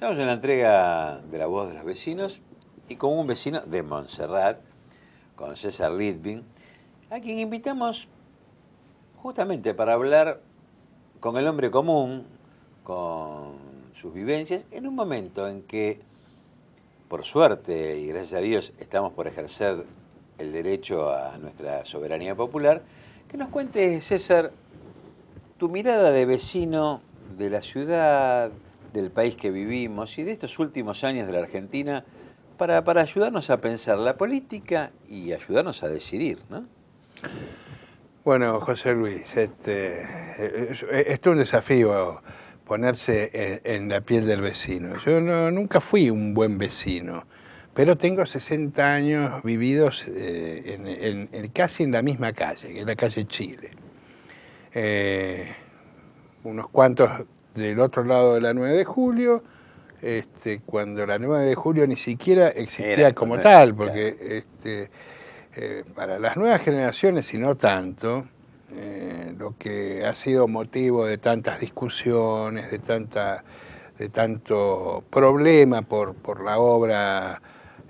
Estamos en la entrega de La Voz de los Vecinos y con un vecino de Montserrat, con César Litvin, a quien invitamos justamente para hablar con el hombre común, con sus vivencias, en un momento en que, por suerte y gracias a Dios, estamos por ejercer el derecho a nuestra soberanía popular. Que nos cuente, César, tu mirada de vecino de la ciudad, del país que vivimos y de estos últimos años de la Argentina para ayudarnos a pensar la política y ayudarnos a decidir, ¿no? Bueno, José Luis, es un desafío ponerse en la piel del vecino. Yo nunca fui un buen vecino, pero tengo 60 años vividos casi en la misma calle, que es la calle Chile. Unos cuantos del otro lado de la 9 de julio, cuando la 9 de julio ni siquiera existía como tal, porque para las nuevas generaciones, y no tanto, lo que ha sido motivo de tantas discusiones, de tanto problema por la obra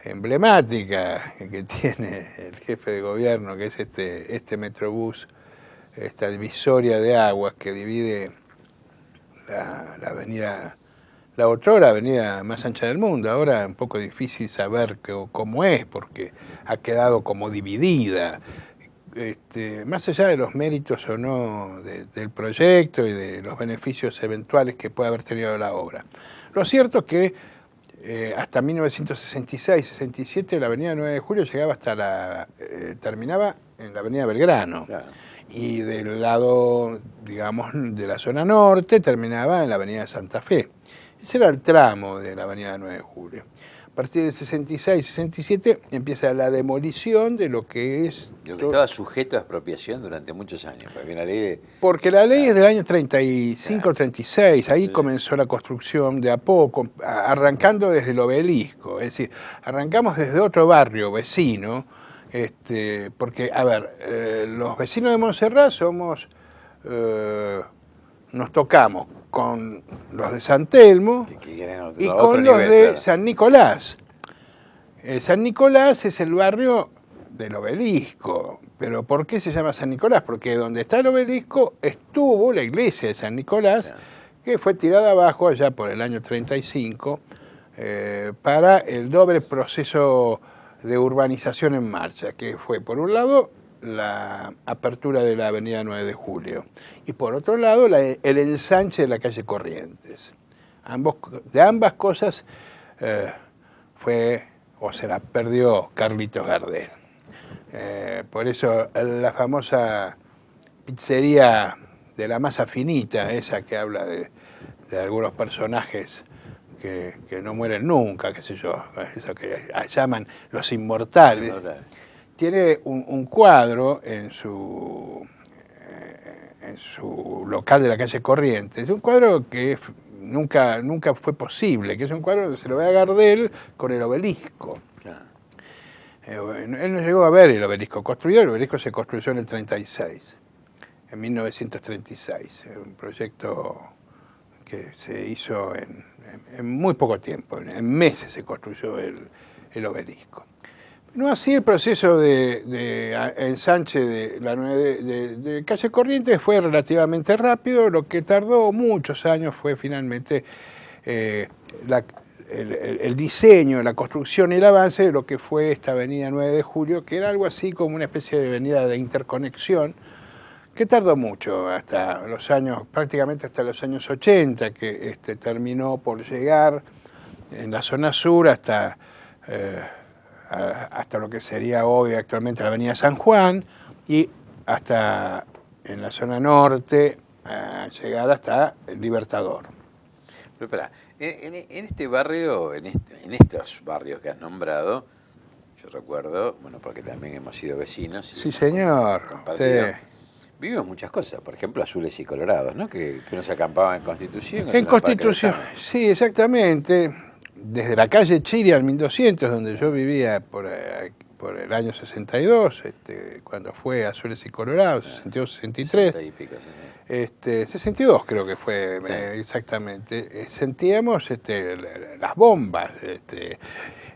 emblemática que tiene el jefe de gobierno, que es este Metrobús, esta divisoria de aguas que divide la avenida, la otrora avenida más ancha del mundo. Ahora es un poco difícil saber cómo es, porque ha quedado como dividida. Más allá de los méritos o no del proyecto y de los beneficios eventuales que puede haber tenido la obra. Lo cierto es que hasta 1966-67 la avenida 9 de Julio llegaba hasta terminaba en la avenida Belgrano. Claro. Y del lado, digamos, de la zona norte terminaba en la avenida Santa Fe. Ese era el tramo de la avenida 9 de Julio. A partir del 66-67 empieza la demolición de lo que es... Lo que estaba sujeto a expropiación durante muchos años. Porque la ley es del año 35-36, ahí comenzó la construcción de a poco, arrancando desde el Obelisco. Es decir, arrancamos desde otro barrio vecino, porque, a ver, los vecinos de Montserrat somos... nos tocamos con los de San Telmo y con los de San Nicolás. San Nicolás es el barrio del Obelisco. ¿Pero por qué se llama San Nicolás? Porque donde está el Obelisco estuvo la iglesia de San Nicolás, que fue tirada abajo allá por el año 35 para el doble proceso de urbanización en marcha, que fue, por un lado, la apertura de la avenida 9 de Julio y por otro lado el ensanche de la calle Corrientes. De ambas cosas se la perdió Carlitos Gardel. Por eso la famosa pizzería de la masa finita, esa que habla de algunos personajes que no mueren nunca, qué sé yo, eso que llaman los inmortales. Tiene un cuadro en su local de la calle Corrientes, un cuadro que nunca fue posible, que es un cuadro donde se lo ve a Gardel con el Obelisco. Claro. Él no llegó a ver el Obelisco construido, el Obelisco se construyó en el 36, en 1936, un proyecto que se hizo en muy poco tiempo, en meses se construyó el Obelisco. No así el proceso de ensanche de calle Corrientes fue relativamente rápido. Lo que tardó muchos años fue finalmente el diseño, la construcción y el avance de lo que fue esta avenida 9 de Julio, que era algo así como una especie de avenida de interconexión, que tardó mucho, prácticamente hasta los años 80, que terminó por llegar en la zona sur hasta lo que sería hoy actualmente la avenida San Juan y hasta en la zona norte llegar hasta el Libertador. Pero espera, en este barrio, en estos barrios que has nombrado, yo recuerdo, bueno, porque también hemos sido vecinos. Sí, señor. Vivimos muchas cosas, por ejemplo, azules y colorados, ¿no? Que uno se acampaba en Constitución. En Constitución, sí, exactamente. Desde la calle Chile al 1200, donde yo vivía por por el año 62, cuando fue Azules y Colorados, 62, 63. 60 y pico, sí, sí. 62 creo que fue exactamente. Sentíamos las bombas,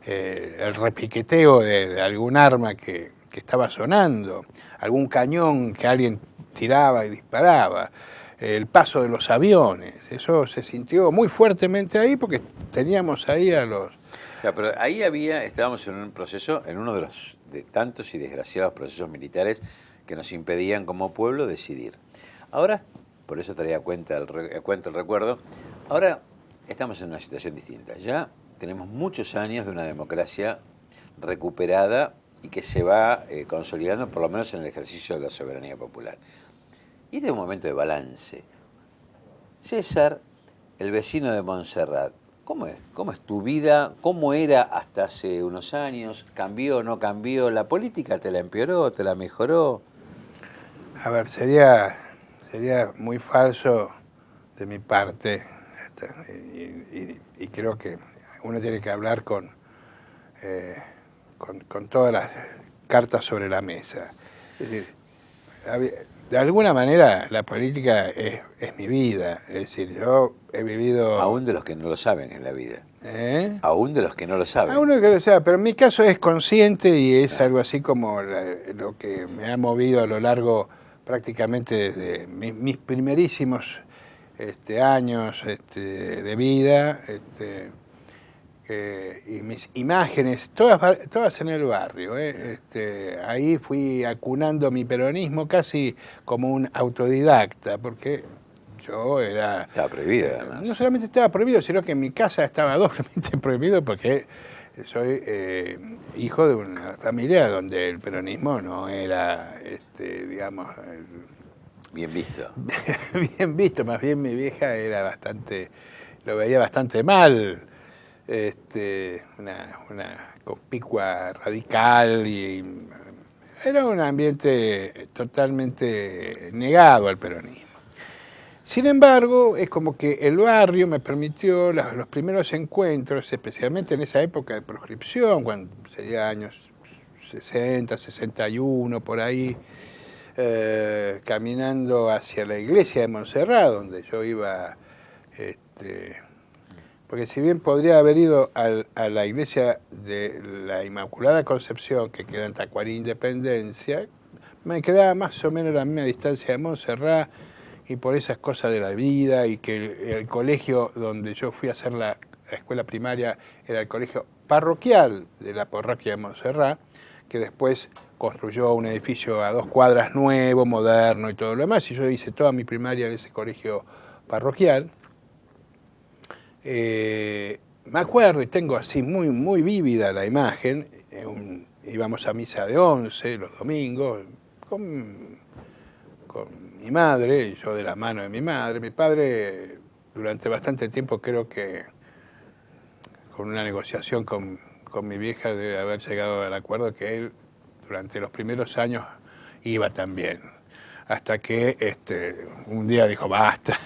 el repiqueteo de algún arma que estaba sonando, algún cañón que alguien tiraba y disparaba, el paso de los aviones. Eso se sintió muy fuertemente ahí porque teníamos ahí a los... Claro, pero ahí estábamos en un proceso, en uno de tantos y desgraciados procesos militares que nos impedían como pueblo decidir. Ahora, por eso traía a cuenta el recuerdo, ahora estamos en una situación distinta. Ya tenemos muchos años de una democracia recuperada y que se va consolidando por lo menos en el ejercicio de la soberanía popular. Y este es un momento de balance. César, el vecino de Montserrat, ¿cómo es? ¿Cómo es tu vida? ¿Cómo era hasta hace unos años? ¿Cambió o no cambió? ¿La política te la empeoró, te la mejoró? A ver, sería muy falso de mi parte, y creo que uno tiene que hablar con todas las cartas sobre la mesa. Es decir, de alguna manera la política es mi vida, es decir, yo he vivido... Aún de los que no lo saben en la vida. ¿Eh? Aún de los que no lo saben. Aún que lo sabe, pero en mi caso es consciente y es algo así como lo que me ha movido a lo largo prácticamente desde mis primerísimos años de vida, y mis imágenes, todas en el barrio. Ahí fui acunando mi peronismo casi como un autodidacta, porque yo era... Estaba prohibido, además. No solamente estaba prohibido, sino que en mi casa estaba doblemente prohibido porque soy hijo de una familia donde el peronismo no era, digamos... Bien visto. Bien visto, más bien mi vieja lo veía bastante mal. Una conspicua radical y era un ambiente totalmente negado al peronismo. Sin embargo, es como que el barrio me permitió los primeros encuentros, especialmente en esa época de proscripción, cuando sería años 60, 61, por ahí, caminando hacia la iglesia de Montserrat, donde yo iba... porque si bien podría haber ido a la iglesia de la Inmaculada Concepción, que queda en Tacuarí Independencia, me quedaba más o menos a la misma distancia de Montserrat, y por esas cosas de la vida, y que el colegio donde yo fui a hacer la escuela primaria era el colegio parroquial de la parroquia de Montserrat, que después construyó un edificio a 2 cuadras nuevo, moderno y todo lo demás, y yo hice toda mi primaria en ese colegio parroquial. Me acuerdo y tengo así muy, muy vívida la imagen. Íbamos a misa de 11 los domingos con mi madre, y yo de la mano de mi madre. Mi padre durante bastante tiempo, creo que con una negociación con mi vieja, debe haber llegado al acuerdo que él durante los primeros años iba también, hasta que un día dijo basta.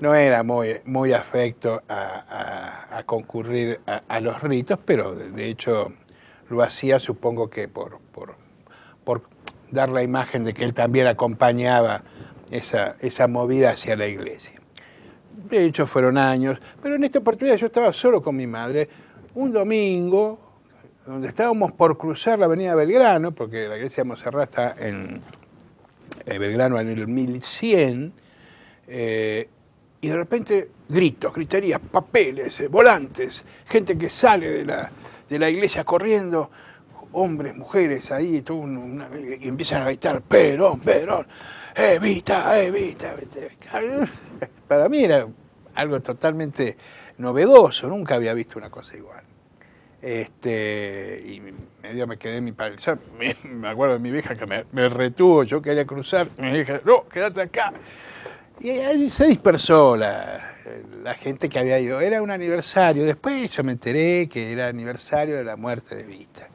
No era muy afecto a concurrir a los ritos, pero de hecho lo hacía, supongo que por dar la imagen de que él también acompañaba esa movida hacia la iglesia. De hecho fueron años, pero en esta oportunidad yo estaba solo con mi madre, un domingo, donde estábamos por cruzar la avenida Belgrano, porque la iglesia de Montserrat está en Belgrano en el 1100, y de repente gritos, griterías, papeles, volantes, gente que sale de la iglesia corriendo, hombres, mujeres ahí, y empiezan a gritar, Perón, Perón, Evita, Evita. Para mí era algo totalmente novedoso, nunca había visto una cosa igual. Y medio me quedé en mi padre. Me acuerdo de mi vieja que me retuvo, yo quería cruzar, mi vieja, no, quédate acá. Y ahí se dispersó la gente que había ido. Era un aniversario, después yo me enteré que era aniversario de la muerte de Evita.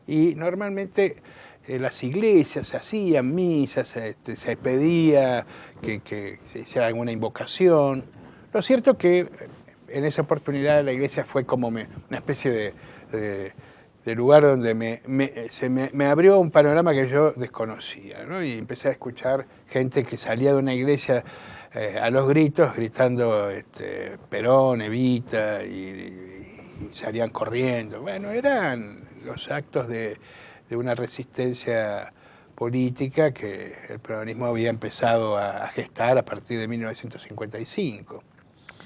Y normalmente las iglesias se hacían misas, se pedía que se hiciera alguna invocación. Lo cierto que en esa oportunidad la iglesia fue como una especie de del lugar donde me abrió un panorama que yo desconocía, ¿no? Y empecé a escuchar gente que salía de una iglesia a los gritos, gritando Perón, Evita, y salían corriendo. Bueno, eran los actos de una resistencia política que el peronismo había empezado a gestar a partir de 1955.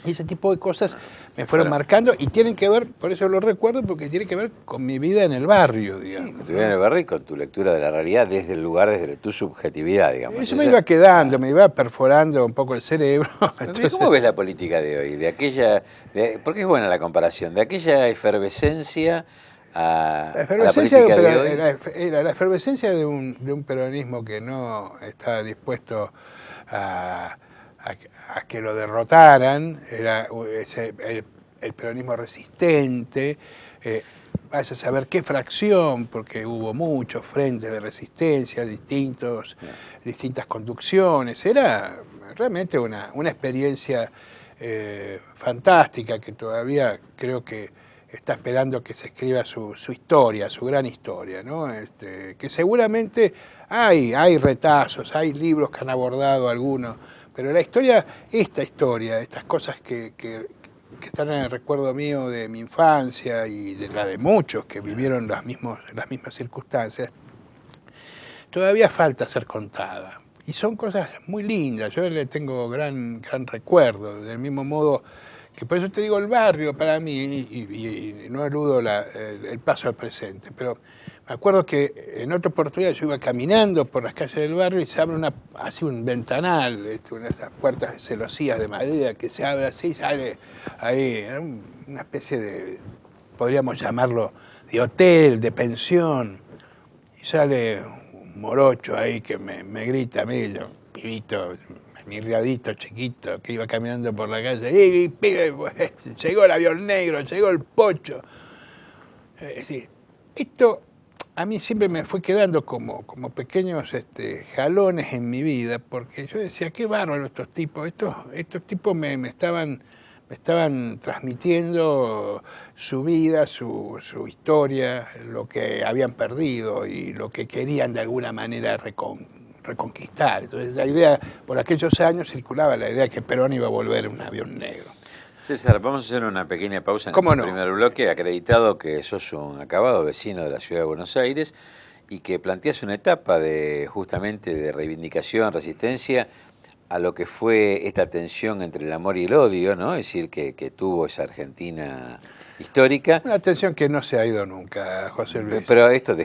Y ese tipo de cosas me fueron marcando y tienen que ver, por eso lo recuerdo, porque tiene que ver con mi vida en el barrio, digamos. Sí, con tu vida en el barrio y con tu lectura de la realidad desde el lugar, desde tu subjetividad, digamos. Eso me iba quedando, me iba perforando un poco el cerebro. Entonces, ¿cómo ves la política de hoy? Porque es buena la comparación, de aquella efervescencia a la política de hoy. Era la efervescencia de un peronismo que no estaba dispuesto a que lo derrotaran, era el peronismo resistente, vaya a saber qué fracción, porque hubo muchos frentes de resistencia, distintas conducciones, era realmente una experiencia fantástica que todavía creo que está esperando que se escriba su historia, su gran historia, ¿no? Que seguramente hay retazos, hay libros que han abordado algunos, pero la historia, estas cosas que están en el recuerdo mío de mi infancia y de la de muchos que vivieron las mismas circunstancias, todavía falta ser contada. Y son cosas muy lindas, yo le tengo gran recuerdo, del mismo modo que por eso te digo el barrio para mí, y no eludo el paso al presente, pero me acuerdo que en otra oportunidad yo iba caminando por las calles del barrio y se abre así un ventanal, una de esas puertas de celosías de madera que se abre así y sale ahí, era una especie de, podríamos llamarlo, de hotel, de pensión, y sale un morocho ahí que me grita a mí, yo, pibito, mirriadito, chiquito, que iba caminando por la calle, y pibe, pues, llegó el avión negro, llegó el pocho. Es decir, esto a mí siempre me fue quedando como pequeños jalones en mi vida, porque yo decía, qué bárbaro estos tipos me estaban transmitiendo su vida, su historia, lo que habían perdido y lo que querían de alguna manera reconquistar. Entonces la idea, por aquellos años circulaba la idea que Perón iba a volver un avión negro. César, vamos a hacer una pequeña pausa en este primer bloque, acreditado que sos un acabado vecino de la ciudad de Buenos Aires y que planteas una etapa justamente de reivindicación, resistencia a lo que fue esta tensión entre el amor y el odio, ¿no? Es decir, que tuvo esa Argentina histórica. Una tensión que no se ha ido nunca, José Luis. Pero esto,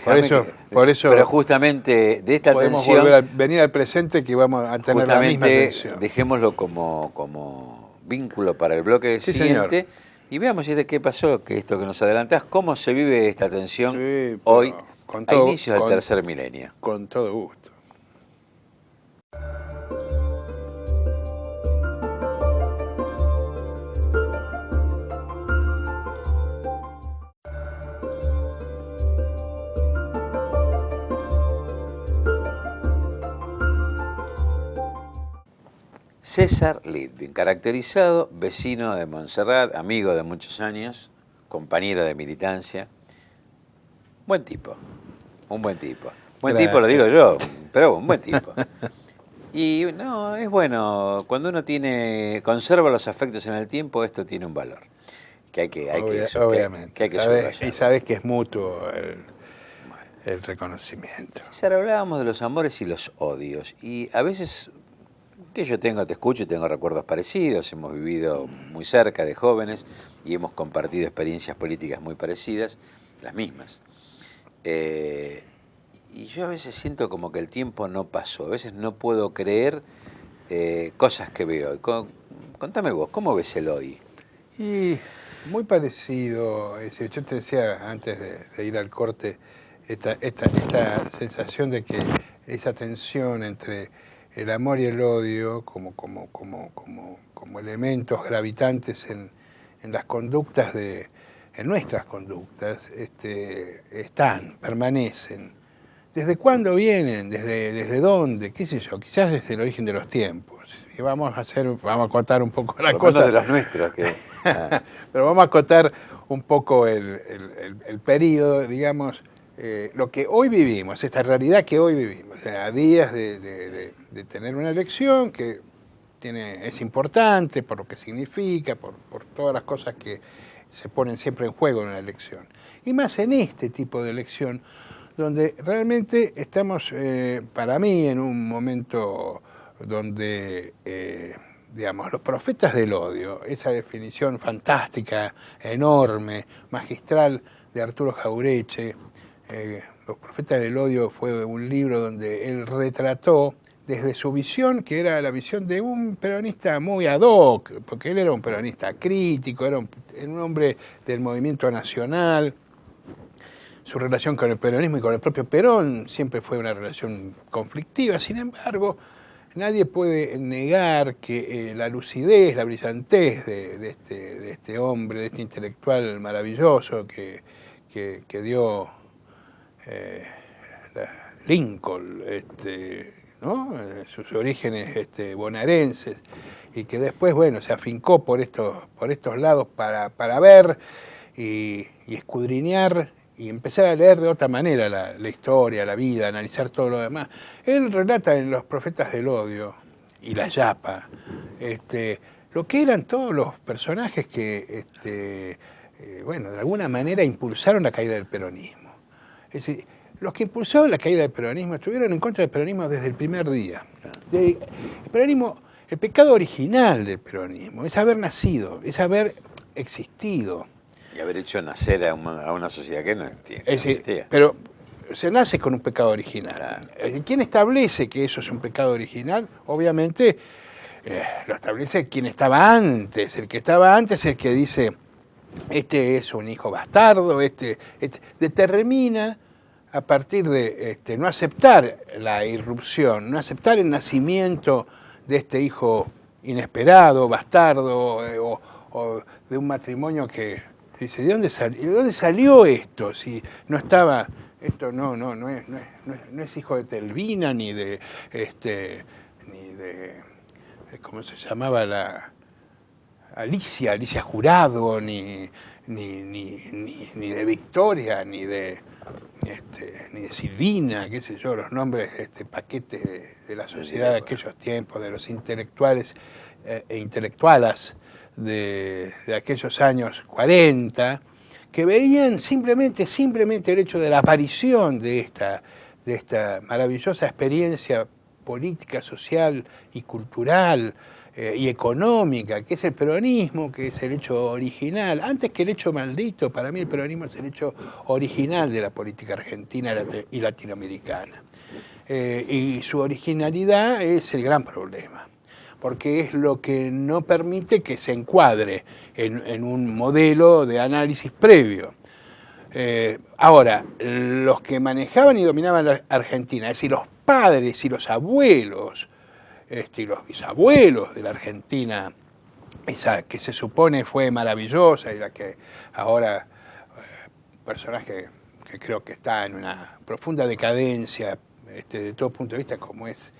por eso, pero justamente de esta podemos tensión... volver a venir al presente que vamos a tener la misma tensión. Dejémoslo como vínculo para el bloque siguiente, señor. Y veamos qué pasó, que esto que nos adelantás, cómo se vive esta tensión hoy, a inicios del tercer milenio. Con todo gusto. César Litvin, caracterizado, vecino de Montserrat, amigo de muchos años, compañero de militancia, buen tipo, un buen tipo. Buen tipo lo digo yo, pero un buen tipo. Y no, es bueno, cuando uno conserva los afectos en el tiempo, esto tiene un valor. Obviamente. Y sabes que es mutuo el reconocimiento. César, hablábamos de los amores y los odios, y a veces... que yo te escucho y tengo recuerdos parecidos, hemos vivido muy cerca de jóvenes y hemos compartido experiencias políticas muy parecidas, las mismas. Y yo a veces siento como que el tiempo no pasó, a veces no puedo creer cosas que veo. Contame vos, ¿cómo ves el hoy? Y muy parecido, yo te decía antes de ir al corte, esta sensación de que esa tensión entre el amor y el odio como elementos gravitantes en las conductas en nuestras conductas, permanecen. ¿Desde cuándo vienen? ¿Desde dónde? ¿Qué sé yo? Quizás desde el origen de los tiempos. Y vamos a contar un poco la cosa. de los nuestros. Pero vamos a contar un poco el periodo, digamos, lo que hoy vivimos, esta realidad que hoy vivimos, o sea, a días de tener una elección que es importante por lo que significa, por todas las cosas que se ponen siempre en juego en una elección. Y más en este tipo de elección, donde realmente estamos, para mí, en un momento donde, digamos, los profetas del odio, esa definición fantástica, enorme, magistral de Arturo Jauretche, Los profetas del odio fue un libro donde él retrató desde su visión, que era la visión de un peronista muy ad hoc, porque él era un peronista crítico, era un hombre del movimiento nacional. Su relación con el peronismo y con el propio Perón siempre fue una relación conflictiva. Sin embargo, nadie puede negar que la lucidez, la brillantez de este hombre, de este intelectual maravilloso que dio Lincoln, ¿no? Sus orígenes bonaerenses, y que después, bueno, se afincó por estos lados para ver y escudriñar y empezar a leer de otra manera la historia, la vida, analizar todo lo demás. Él relata en Los profetas del odio y La Yapa lo que eran todos los personajes que, bueno, de alguna manera impulsaron la caída del peronismo. Es decir, los que impulsaron la caída del peronismo estuvieron en contra del peronismo desde el primer día. El peronismo, el pecado original del peronismo es haber nacido, es haber existido. Y haber hecho nacer a una sociedad que no existía. Pero se nace con un pecado original. Claro. ¿Quién establece que eso es un pecado original? Obviamente lo establece quien estaba antes. El que estaba antes es el que dice, este es un hijo bastardo, determina a partir de no aceptar la irrupción, no aceptar el nacimiento de este hijo inesperado, bastardo, o de un matrimonio que dice, ¿de dónde salió esto? Si no estaba, esto no es hijo de Telvina, ni de ¿cómo se llamaba la Alicia Jurado, ni de Victoria, ni de Silvina, qué sé yo, los nombres, paquetes de la sociedad de aquellos tiempos, de los intelectuales e intelectualas de aquellos años 40, que veían simplemente el hecho de la aparición de esta maravillosa experiencia política, social y cultural y económica, que es el peronismo, que es el hecho original. Antes que el hecho maldito, para mí el peronismo es el hecho original de la política argentina y latinoamericana. Y su originalidad es el gran problema, porque es lo que no permite que se encuadre en un modelo de análisis previo. Ahora, los que manejaban y dominaban la Argentina, es decir, los padres y los abuelos, y los bisabuelos de la Argentina, esa que se supone fue maravillosa y la que ahora, personas que creo que está en una profunda decadencia de todo punto de vista, como es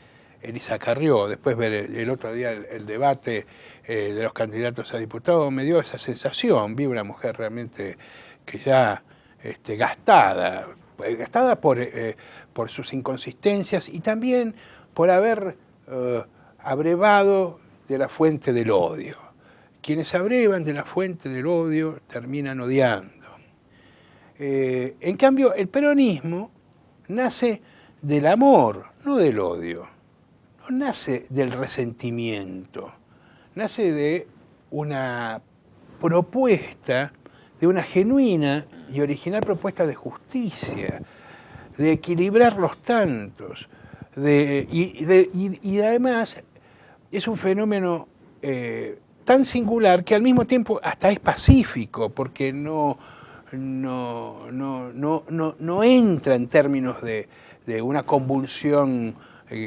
Elisa Carrió, después ver el otro día el debate de los candidatos a diputados, me dio esa sensación. Vi una mujer realmente que ya gastada por sus inconsistencias y también por haber abrevado de la fuente del odio. Quienes abrevan de la fuente del odio terminan odiando. En cambio, el peronismo nace del amor, no del odio. No nace del resentimiento, nace de una propuesta, de una genuina y original propuesta de justicia, de equilibrar los tantos, y además es un fenómeno tan singular que al mismo tiempo hasta es pacífico, porque no entra en términos de una convulsión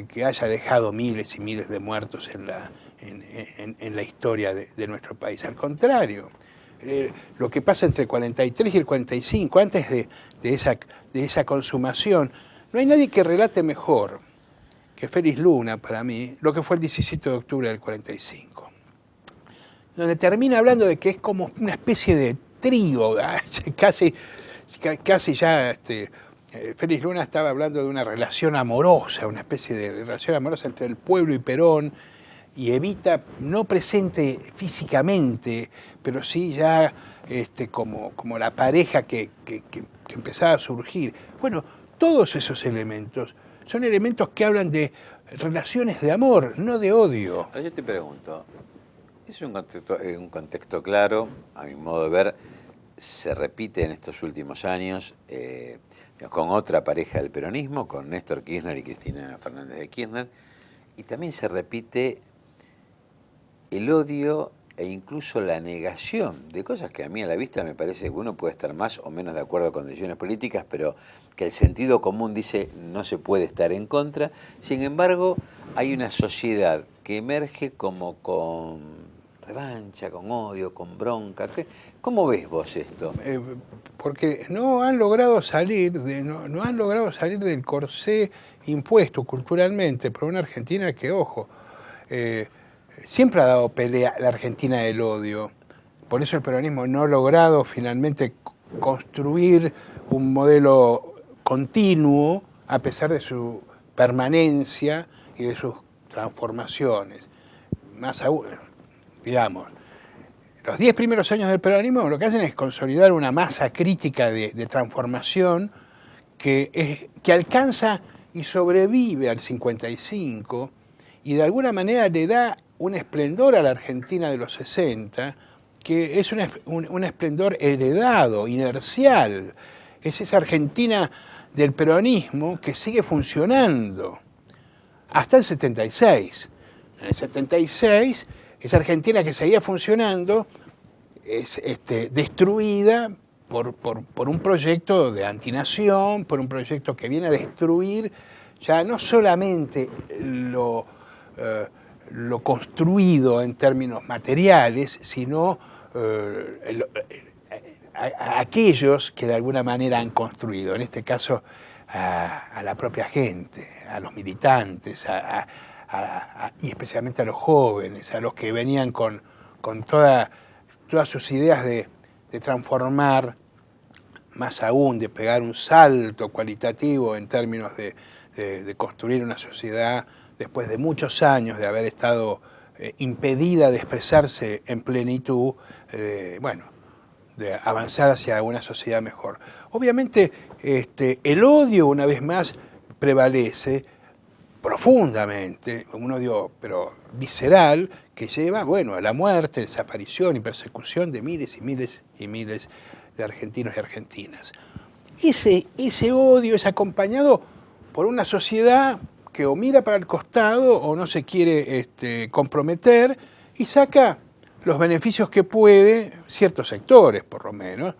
que haya dejado miles y miles de muertos en la historia de nuestro país. Al contrario, lo que pasa entre el 43 y el 45, antes de esa consumación, no hay nadie que relate mejor que Félix Luna, para mí, lo que fue el 17 de octubre del 45, donde termina hablando de que es como una especie de trío, casi ya... Félix Luna estaba hablando de una relación amorosa, una especie de relación amorosa entre el pueblo y Perón, y Evita no presente físicamente, pero sí ya como la pareja que empezaba a surgir. Bueno, todos esos elementos son elementos que hablan de relaciones de amor, no de odio. Ahora yo te pregunto, es un contexto claro, a mi modo de ver, se repite en estos últimos años con otra pareja del peronismo, con Néstor Kirchner y Cristina Fernández de Kirchner, y también se repite el odio e incluso la negación de cosas que a mí a la vista me parece que uno puede estar más o menos de acuerdo con decisiones políticas, pero que el sentido común dice no se puede estar en contra. Sin embargo, hay una sociedad que emerge como con revancha, con odio, con bronca. ¿Cómo ves vos esto? Porque no han logrado salir no han logrado salir del corsé impuesto culturalmente por una Argentina que, ojo, siempre ha dado pelea la Argentina del odio. Por eso el peronismo no ha logrado finalmente construir un modelo continuo a pesar de su permanencia y de sus transformaciones. Más aún, digamos, los 10 primeros años del peronismo lo que hacen es consolidar una masa crítica de transformación que alcanza y sobrevive al 55 y de alguna manera le da un esplendor a la Argentina de los 60, que es un esplendor heredado, inercial. Es esa Argentina del peronismo que sigue funcionando hasta el 76. En el 76, esa Argentina que seguía funcionando es destruida por un proyecto de antinación, por un proyecto que viene a destruir ya no solamente lo construido en términos materiales, sino a aquellos que de alguna manera han construido, en este caso a la propia gente, a los militantes, y especialmente a los jóvenes, a los que venían con todas sus ideas de transformar, más aún de pegar un salto cualitativo en términos de construir una sociedad después de muchos años de haber estado impedida de expresarse en plenitud, de avanzar hacia una sociedad mejor. Obviamente el odio una vez más prevalece profundamente, un odio pero visceral que lleva a la muerte, desaparición y persecución de miles y miles y miles de argentinos y argentinas. Ese odio es acompañado por una sociedad que o mira para el costado o no se quiere comprometer y saca los beneficios que puede, ciertos sectores por lo menos,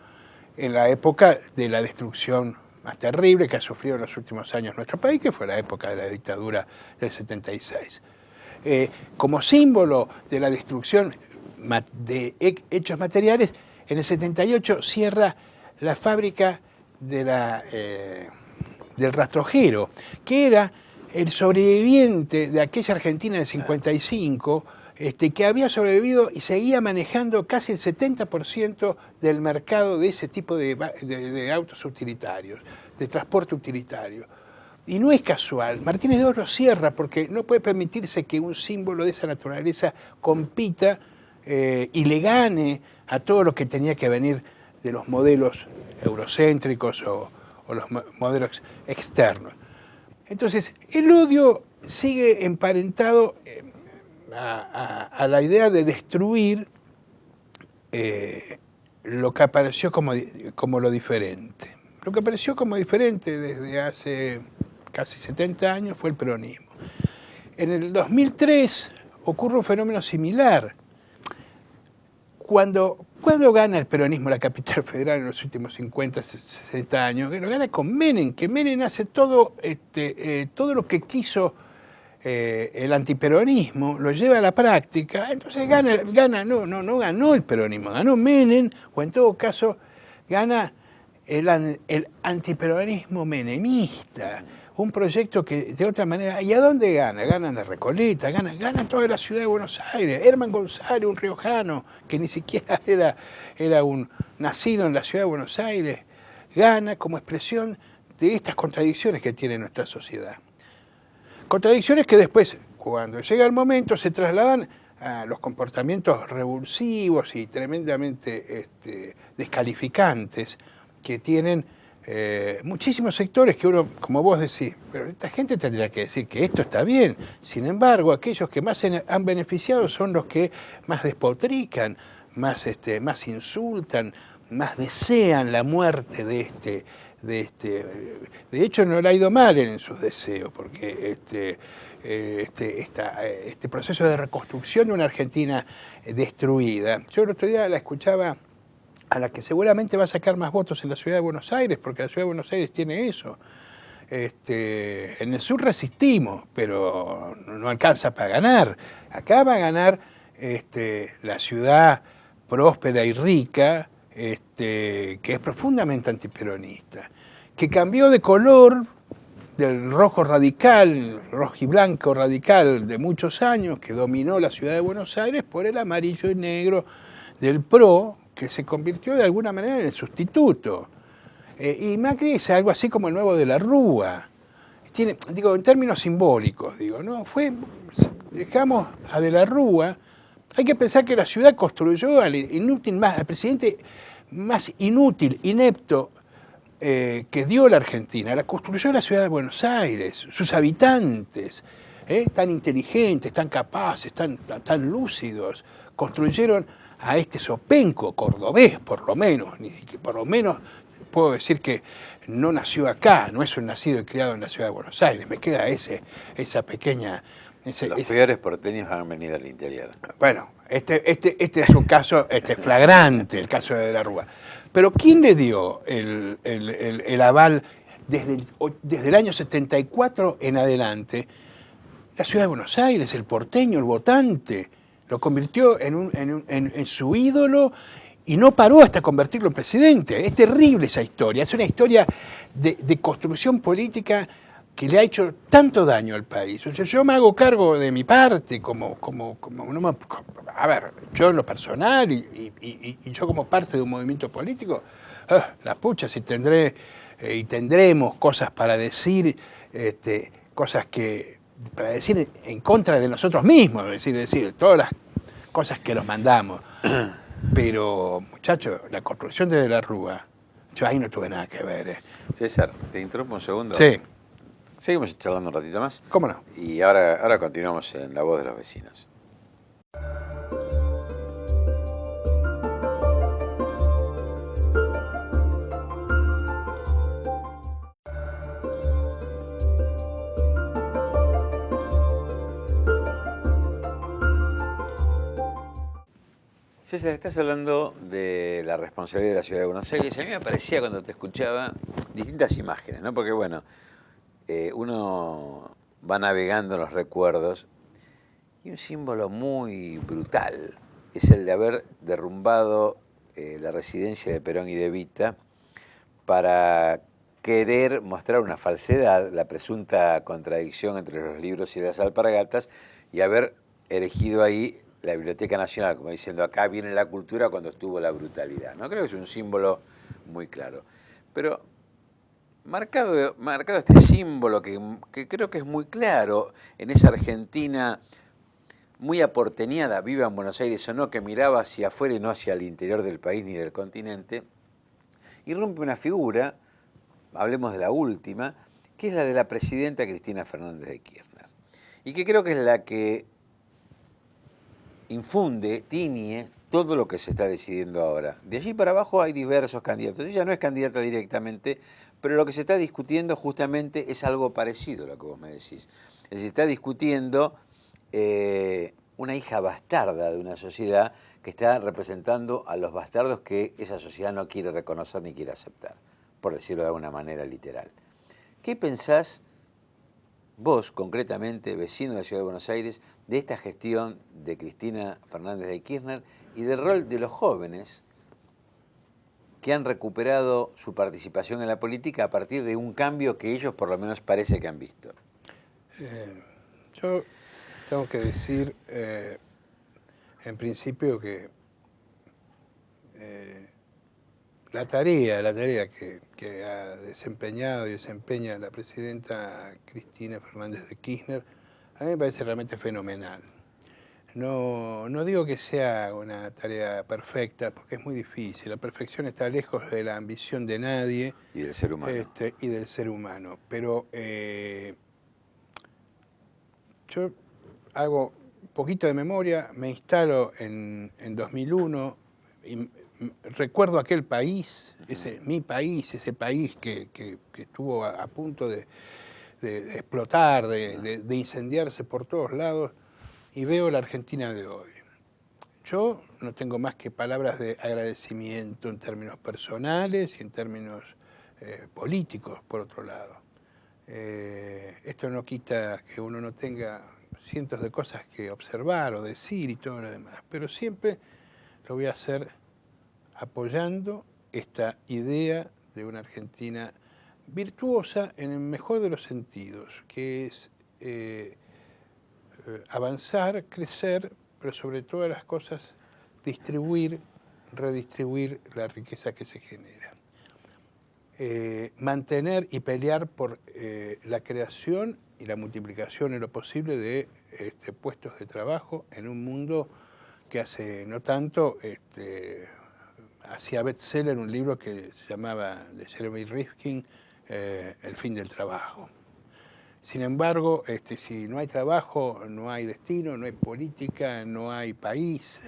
en la época de la destrucción más terrible que ha sufrido en los últimos años nuestro país, que fue la época de la dictadura del 76. Como símbolo de la destrucción de hechos materiales, en el 78 cierra la fábrica del rastrojero, que era el sobreviviente de aquella Argentina del 55, que había sobrevivido y seguía manejando casi el 70% del mercado de ese tipo de autos utilitarios, de transporte utilitario. Y no es casual, Martínez de Oz lo cierra porque no puede permitirse que un símbolo de esa naturaleza compita y le gane a todo lo que tenía que venir de los modelos eurocéntricos o los modelos externos. Entonces, el odio sigue emparentado a la idea de destruir lo que apareció como lo diferente. Lo que apareció como diferente desde hace casi 70 años fue el peronismo. En el 2003 ocurre un fenómeno similar. Cuando gana el peronismo la capital federal en los últimos 50, 60 años, lo gana con Menem, que Menem hace todo lo que quiso el antiperonismo, lo lleva a la práctica, entonces no ganó el peronismo, ganó Menem, o en todo caso gana el antiperonismo menemista, un proyecto que de otra manera, ¿y a dónde gana? Gana en la Recoleta, gana toda la ciudad de Buenos Aires. Herman González, un riojano que ni siquiera era un nacido en la ciudad de Buenos Aires, gana como expresión de estas contradicciones que tiene nuestra sociedad. Contradicciones que después, cuando llega el momento, se trasladan a los comportamientos revulsivos y tremendamente descalificantes que tienen muchísimos sectores que uno, como vos decís, pero esta gente tendría que decir que esto está bien. Sin embargo, aquellos que más se han beneficiado son los que más despotrican, más insultan, más desean la muerte de este. De hecho, no le ha ido mal en sus deseos, porque este proceso de reconstrucción de una Argentina destruida. Yo el otro día la escuchaba a la que seguramente va a sacar más votos en la ciudad de Buenos Aires, porque la ciudad de Buenos Aires tiene eso. En el sur resistimos, pero no alcanza para ganar. Acá va a ganar la ciudad próspera y rica, que es profundamente antiperonista, que cambió de color del rojo radical, rojiblanco radical de muchos años, que dominó la ciudad de Buenos Aires, por el amarillo y negro del PRO, que se convirtió de alguna manera en el sustituto. Y Macri es algo así como el nuevo de la Rúa. Tiene, digo, en términos simbólicos, digo, ¿no? Dejamos a de la Rúa. Hay que pensar que la ciudad construyó al presidente más inútil, inepto que dio la Argentina. La construyó la ciudad de Buenos Aires, sus habitantes, tan inteligentes, tan capaces, tan lúcidos, construyeron a este zopenco cordobés, por lo menos, por lo menos puedo decir que no nació acá, no es un nacido y criado en la ciudad de Buenos Aires, me queda esa pequeña... Los peores porteños han venido al interior. Bueno, este es un caso flagrante, el caso de la Rúa. Pero ¿quién le dio el aval desde el año 74 en adelante? La ciudad de Buenos Aires, el porteño, el votante, lo convirtió en su ídolo y no paró hasta convertirlo en presidente. Es terrible esa historia, es una historia de construcción política que le ha hecho tanto daño al país. O sea, yo me hago cargo de mi parte, a ver, yo en lo personal y yo como parte de un movimiento político, la pucha, si tendré y tendremos cosas para decir, cosas para decir en contra de nosotros mismos, es decir, todas las cosas que nos mandamos. Pero, muchachos, la construcción de la Rúa, yo ahí no tuve nada que ver. César, ¿te interrumpo un segundo? Sí. Seguimos charlando un ratito más. ¿Cómo no? Y ahora continuamos en La Voz de los Vecinos. César, estás hablando de la responsabilidad de la Ciudad de Buenos Aires. A mí me parecía cuando te escuchaba distintas imágenes, ¿no? Porque, bueno, uno va navegando en los recuerdos y un símbolo muy brutal es el de haber derrumbado la residencia de Perón y de Evita para querer mostrar una falsedad, la presunta contradicción entre los libros y las alpargatas, y haber erigido ahí la Biblioteca Nacional, como diciendo, acá viene la cultura cuando estuvo la brutalidad, ¿no? Creo que es un símbolo muy claro. Pero marcado este símbolo que creo que es muy claro en esa Argentina muy aporteñada, viva en Buenos Aires o no, que miraba hacia afuera y no hacia el interior del país ni del continente, irrumpe una figura, hablemos de la última, que es la de la presidenta Cristina Fernández de Kirchner. Y que creo que es la que infunde, tiñe todo lo que se está decidiendo ahora. De allí para abajo hay diversos candidatos. Ella no es candidata directamente, pero lo que se está discutiendo justamente es algo parecido a lo que vos me decís. Se está discutiendo una hija bastarda de una sociedad que está representando a los bastardos que esa sociedad no quiere reconocer ni quiere aceptar, por decirlo de alguna manera literal. ¿Qué pensás vos, concretamente, vecino de la Ciudad de Buenos Aires, de esta gestión de Cristina Fernández de Kirchner y del rol de los jóvenes que han recuperado su participación en la política a partir de un cambio que ellos por lo menos parece que han visto? Yo tengo que decir, en principio, que la tarea que ha desempeñado y desempeña la presidenta Cristina Fernández de Kirchner, a mí me parece realmente fenomenal. No digo que sea una tarea perfecta, porque es muy difícil. La perfección está lejos de la ambición de nadie. Y del ser humano. Y del ser humano. Pero yo hago un poquito de memoria, me instalo en 2001 y recuerdo aquel país, mi país, ese país que estuvo a punto de explotar, de incendiarse por todos lados, y veo la Argentina de hoy. Yo no tengo más que palabras de agradecimiento en términos personales y en términos políticos, por otro lado. Esto no quita que uno no tenga cientos de cosas que observar o decir y todo lo demás, pero siempre lo voy a hacer apoyando esta idea de una Argentina virtuosa en el mejor de los sentidos, que es avanzar, crecer, pero sobre todas las cosas distribuir, redistribuir la riqueza que se genera. Mantener y pelear por la creación y la multiplicación en lo posible de puestos de trabajo en un mundo que hace no tanto hacía bestseller un libro que se llamaba, de Jeremy Rifkin, El fin del trabajo. Sin embargo, si no hay trabajo, no hay destino, no hay política, no hay país.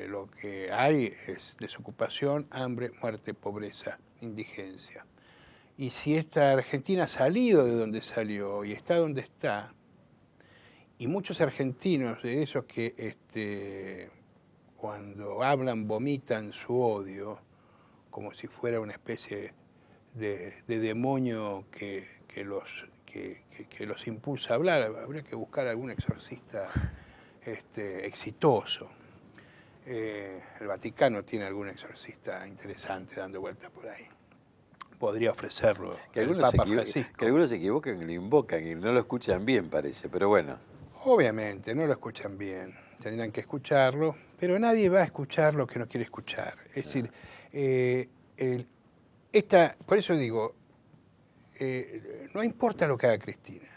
Lo que hay es desocupación, hambre, muerte, pobreza, indigencia. Y si esta Argentina ha salido de donde salió y está donde está, y muchos argentinos de esos que cuando hablan vomitan su odio, como si fuera una especie de demonio que los impulsa a hablar, habría que buscar algún exorcista exitoso. El Vaticano tiene algún exorcista interesante dando vueltas por ahí. Podría ofrecerlo el Papa Francisco. Que algunos se equivocan y lo invocan y no lo escuchan bien, parece, pero bueno. Obviamente, no lo escuchan bien, tendrán que escucharlo, pero nadie va a escuchar lo que no quiere escuchar. Es decir, por eso digo, no importa lo que haga Cristina.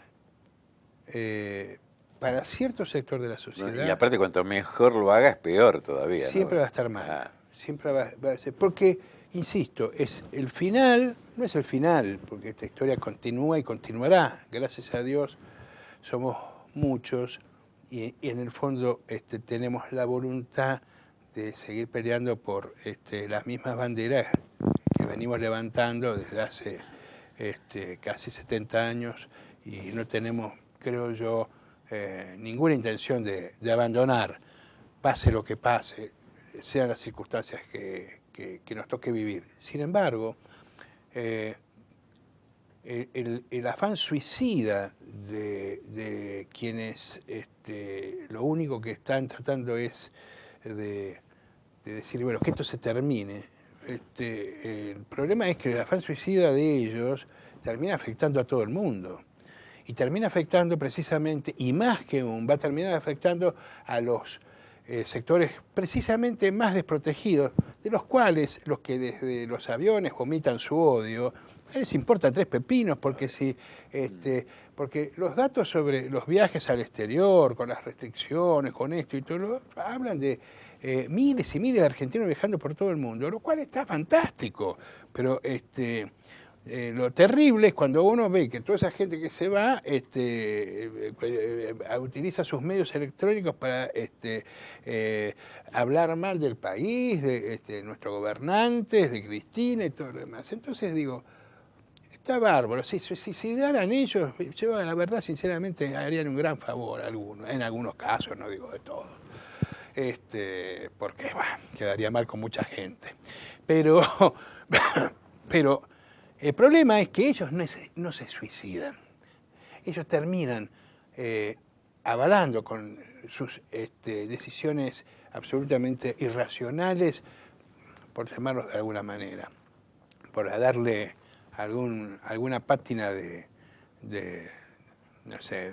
Para cierto sector de la sociedad... Y aparte, cuanto mejor lo haga, es peor todavía. Siempre va a estar mal. Siempre va a ser. Porque, insisto, es el final, no es el final, porque esta historia continúa y continuará. Gracias a Dios somos muchos y en el fondo tenemos la voluntad de seguir peleando por las mismas banderas que venimos levantando desde hace casi 70 años y no tenemos, creo yo, ninguna intención de abandonar, pase lo que pase, sean las circunstancias que nos toque vivir. Sin embargo, el afán suicida de quienes lo único que están tratando es de decir, bueno, que esto se termine. El problema es que el afán suicida de ellos termina afectando a todo el mundo. Y termina afectando precisamente, y más que va a terminar afectando a los sectores precisamente más desprotegidos, de los cuales los que desde los aviones vomitan su odio, no les importa tres pepinos, porque porque los datos sobre los viajes al exterior, con las restricciones, con esto y todo, hablan de miles y miles de argentinos viajando por todo el mundo, lo cual está fantástico, pero lo terrible es cuando uno ve que toda esa gente que se va utiliza sus medios electrónicos para hablar mal del país, de nuestros gobernantes, de Cristina y todo lo demás. Entonces digo, está bárbaro. Si suicidaran ellos, yo la verdad sinceramente harían un gran favor a algunos, en algunos casos, no digo de todos. Porque quedaría mal con mucha gente. Pero el problema es que ellos no se suicidan. Ellos terminan avalando con sus decisiones absolutamente irracionales por llamarlos de alguna manera, por darle alguna pátina no sé,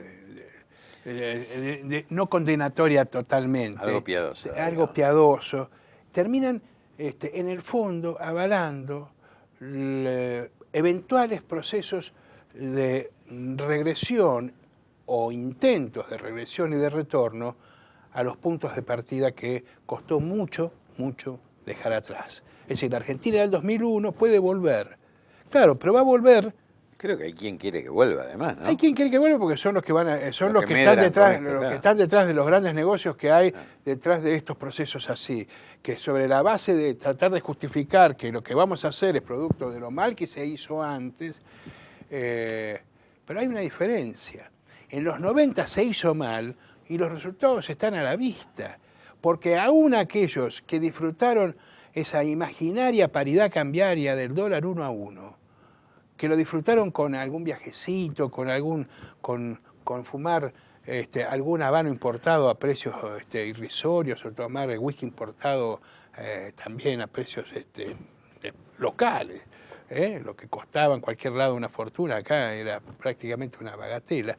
no condenatoria totalmente. Algo piadoso. Algo piadoso. Terminan en el fondo avalando eventuales procesos de regresión o intentos de regresión y de retorno a los puntos de partida que costó mucho dejar atrás. Es decir, la Argentina del 2001 puede volver. Claro, pero va a volver. Creo que hay quien quiere que vuelva, además, ¿no? Hay quien quiere que vuelva porque son los que son Los los que que están medran detrás, con esto, los claro. que están detrás de los grandes negocios que hay detrás de estos procesos así, que sobre la base de tratar de justificar que lo que vamos a hacer es producto de lo mal que se hizo antes, pero hay una diferencia. En los 90 se hizo mal y los resultados están a la vista, porque aún aquellos que disfrutaron esa imaginaria paridad cambiaria del dólar 1 a 1, que lo disfrutaron con algún viajecito, con fumar algún habano importado a precios irrisorios, o tomar whisky importado también a precios locales. Lo que costaba en cualquier lado una fortuna, acá era prácticamente una bagatela.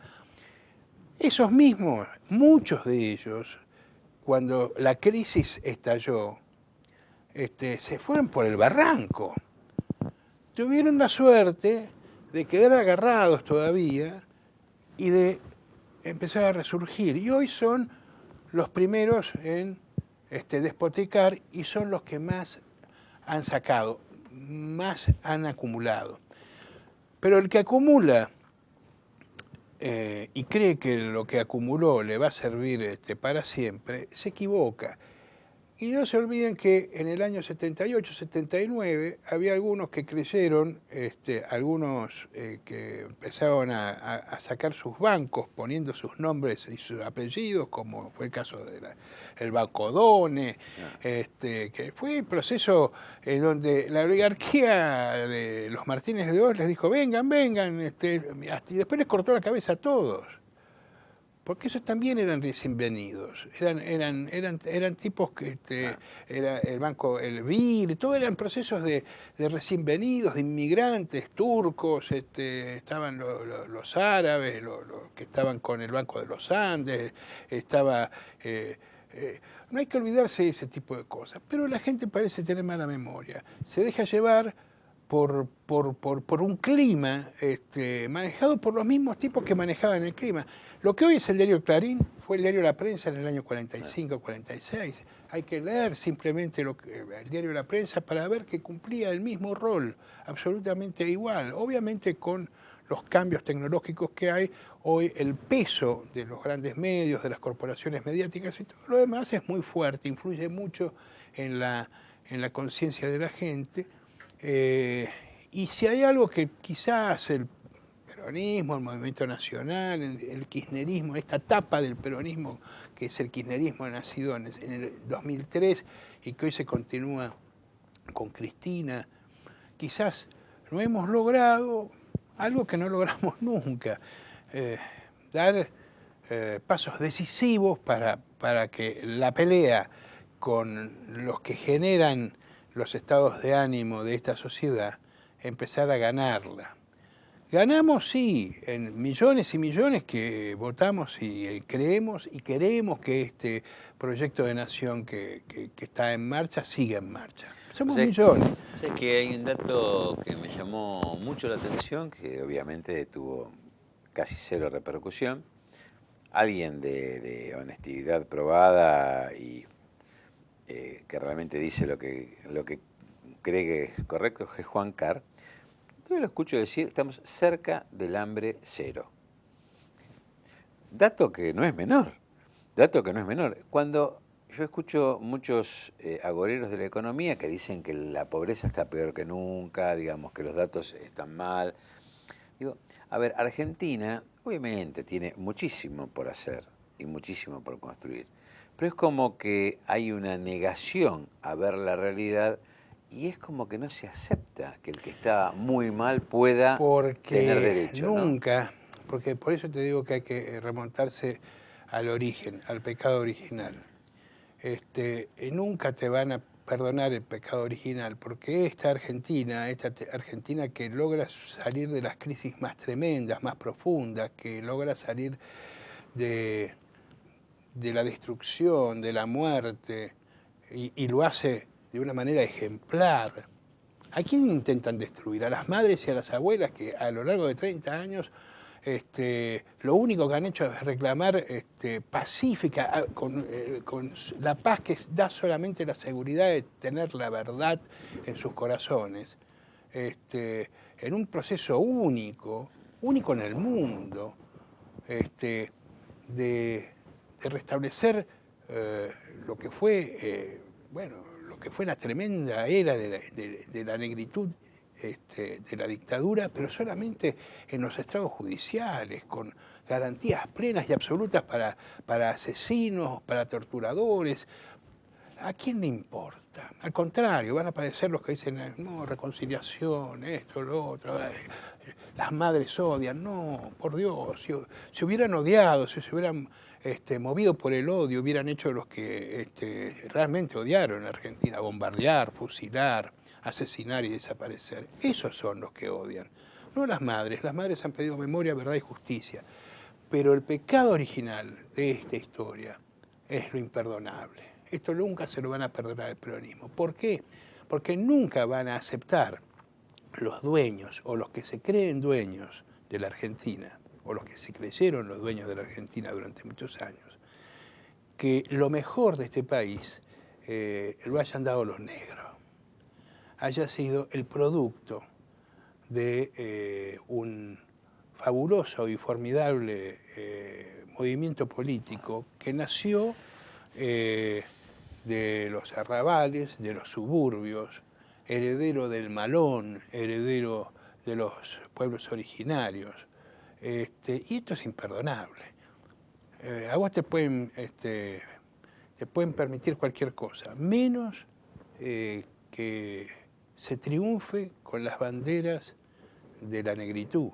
Esos mismos, muchos de ellos, cuando la crisis estalló, se fueron por el barranco. Tuvieron la suerte de quedar agarrados todavía y de empezar a resurgir. Y hoy son los primeros en despotricar y son los que más han sacado, más han acumulado. Pero el que acumula y cree que lo que acumuló le va a servir para siempre, se equivoca. Y no se olviden que en el año 78, 79, había algunos que creyeron, algunos que empezaron a sacar sus bancos poniendo sus nombres y sus apellidos, como fue el caso del Banco Done, que fue el proceso en donde la oligarquía de los Martínez de Oz les dijo, vengan, y después les cortó la cabeza a todos. Porque esos también eran recién venidos, eran tipos que era el banco, el BIR, todos eran procesos de recién venidos, de inmigrantes, turcos, estaban los árabes, los que estaban con el Banco de los Andes, no hay que olvidarse de ese tipo de cosas, pero la gente parece tener mala memoria, se deja llevar por un clima manejado por los mismos tipos que manejaban el clima. Lo que hoy es el diario Clarín fue el diario La Prensa en el año 45, 46. Hay que leer simplemente el diario La Prensa para ver que cumplía el mismo rol, absolutamente igual. Obviamente con los cambios tecnológicos que hay, hoy el peso de los grandes medios, de las corporaciones mediáticas y todo lo demás es muy fuerte, influye mucho en la conciencia de la gente. Y si hay algo que quizás el peronismo, el movimiento nacional, el kirchnerismo, esta etapa del peronismo que es el kirchnerismo nacido en el 2003 y que hoy se continúa con Cristina, quizás no hemos logrado algo que no logramos nunca, dar pasos decisivos para que la pelea con los que generan los estados de ánimo de esta sociedad empezar a ganarla. Ganamos, sí, en millones y millones que votamos y creemos y queremos que este proyecto de nación que está en marcha siga en marcha. Somos millones. Sé que hay un dato que me llamó mucho la atención, que obviamente tuvo casi cero repercusión. Alguien de honestidad probada y que realmente dice lo que cree que es correcto, es Juan Carr. Yo lo escucho decir, estamos cerca del hambre cero. Dato que no es menor. Cuando yo escucho muchos agoreros de la economía que dicen que la pobreza está peor que nunca, digamos que los datos están mal. Digo, a ver, Argentina obviamente tiene muchísimo por hacer y muchísimo por construir, pero es como que hay una negación a ver la realidad. Y es como que no se acepta que el que está muy mal pueda tener derecho. Nunca, ¿no? Porque por eso te digo que hay que remontarse al origen, al pecado original. Nunca te van a perdonar el pecado original, porque esta Argentina que logra salir de las crisis más tremendas, más profundas, que logra salir de la destrucción, de la muerte, y lo hace de una manera ejemplar. ¿A quién intentan destruir? A las madres y a las abuelas que a lo largo de 30 años lo único que han hecho es reclamar pacífica, con la paz que da solamente la seguridad de tener la verdad en sus corazones, en un proceso único en el mundo, de restablecer lo que fue, lo que fue la tremenda era de la negritud, de la dictadura, pero solamente en los estrados judiciales, con garantías plenas y absolutas para asesinos, para torturadores. ¿A quién le importa? Al contrario, van a aparecer los que dicen, no, reconciliación, esto, lo otro, las madres odian. No, por Dios, si se hubieran odiado, si se hubieran movido por el odio, hubieran hecho los que realmente odiaron a Argentina, bombardear, fusilar, asesinar y desaparecer. Esos son los que odian, no las madres. Las madres han pedido memoria, verdad y justicia. Pero el pecado original de esta historia es lo imperdonable. Esto nunca se lo van a perdonar al peronismo. ¿Por qué? Porque nunca van a aceptar los dueños o los que se creen dueños de la Argentina, o los que se creyeron los dueños de la Argentina durante muchos años, que lo mejor de este país lo hayan dado los negros, haya sido el producto de un fabuloso y formidable movimiento político que nació de los arrabales, de los suburbios, heredero del malón, heredero de los pueblos originarios. Y esto es imperdonable. A vos te pueden permitir cualquier cosa, menos que se triunfe con las banderas de la negritud,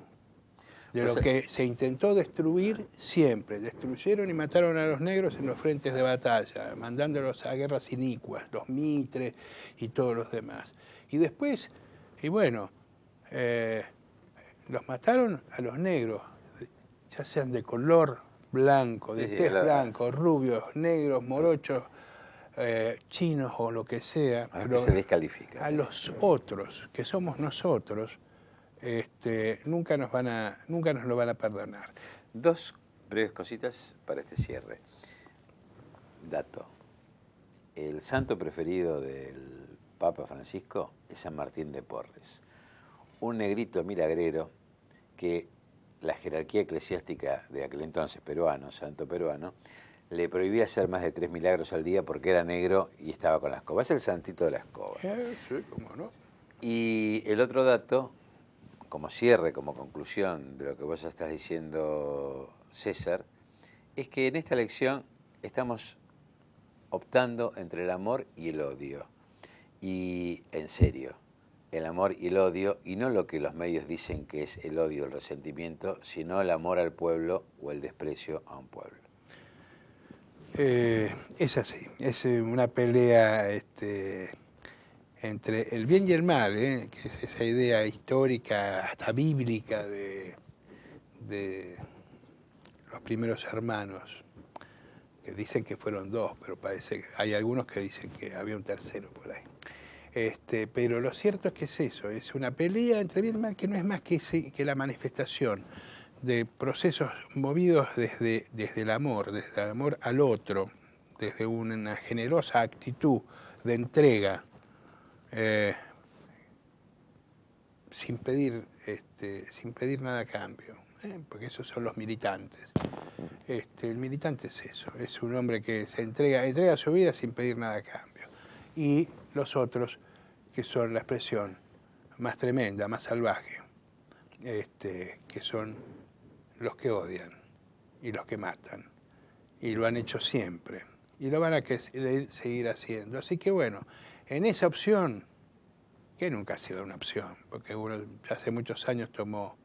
de lo que se intentó destruir siempre. Destruyeron y mataron a los negros en los frentes de batalla, mandándolos a guerras inicuas, los Mitre y todos los demás. Y después, los mataron a los negros, ya sean de color blanco, de tez blanco, rubios, negros, morochos, chinos o lo que sea. A los que se descalifica. A los otros, que somos nosotros, nunca nos lo van a perdonar. Dos breves cositas para este cierre. Dato. El santo preferido del Papa Francisco es San Martín de Porres, un negrito milagrero que la jerarquía eclesiástica de aquel entonces peruano, santo peruano, le prohibía hacer más de 3 milagros al día porque era negro y estaba con la escoba. Es el santito de la escoba. Sí, cómo no. Y el otro dato, como cierre, como conclusión de lo que vos ya estás diciendo, César, es que en esta elección estamos optando entre el amor y el odio. Y en serio, el amor y el odio, y no lo que los medios dicen que es el odio, el resentimiento, sino el amor al pueblo o el desprecio a un pueblo. Es así, es una pelea entre el bien y el mal, que es esa idea histórica, hasta bíblica, de los primeros hermanos, que dicen que fueron 2, pero parece que hay algunos que dicen que había un tercero por ahí. Pero lo cierto es que es eso, es una pelea entre bien y mal que no es más que la manifestación de procesos movidos desde el amor al otro, desde una generosa actitud de entrega, sin pedir nada a cambio, porque esos son los militantes. El militante es eso, es un hombre que se entrega su vida sin pedir nada a cambio. Y los otros, que son la expresión más tremenda, más salvaje, que son los que odian y los que matan, y lo han hecho siempre, y lo van a seguir haciendo. Así que bueno, en esa opción, que nunca ha sido una opción, porque uno ya hace muchos años tomó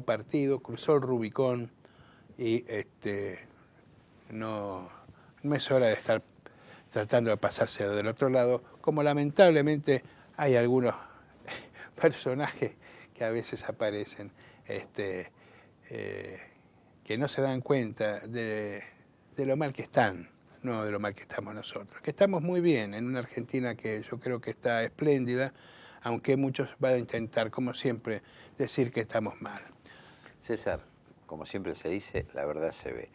partido, cruzó el Rubicón, y no es hora de estar tratando de pasarse del otro lado, como lamentablemente hay algunos personajes que a veces aparecen que no se dan cuenta de lo mal que están, no de lo mal que estamos nosotros. Que estamos muy bien en una Argentina que yo creo que está espléndida, aunque muchos van a intentar, como siempre, decir que estamos mal. César, como siempre se dice, la verdad se ve.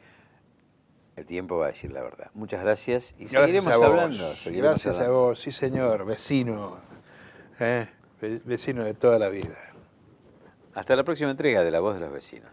El tiempo va a decir la verdad. Muchas gracias y seguiremos hablando. Gracias a vos, sí señor, vecino, vecino de toda la vida. Hasta la próxima entrega de La Voz de los Vecinos.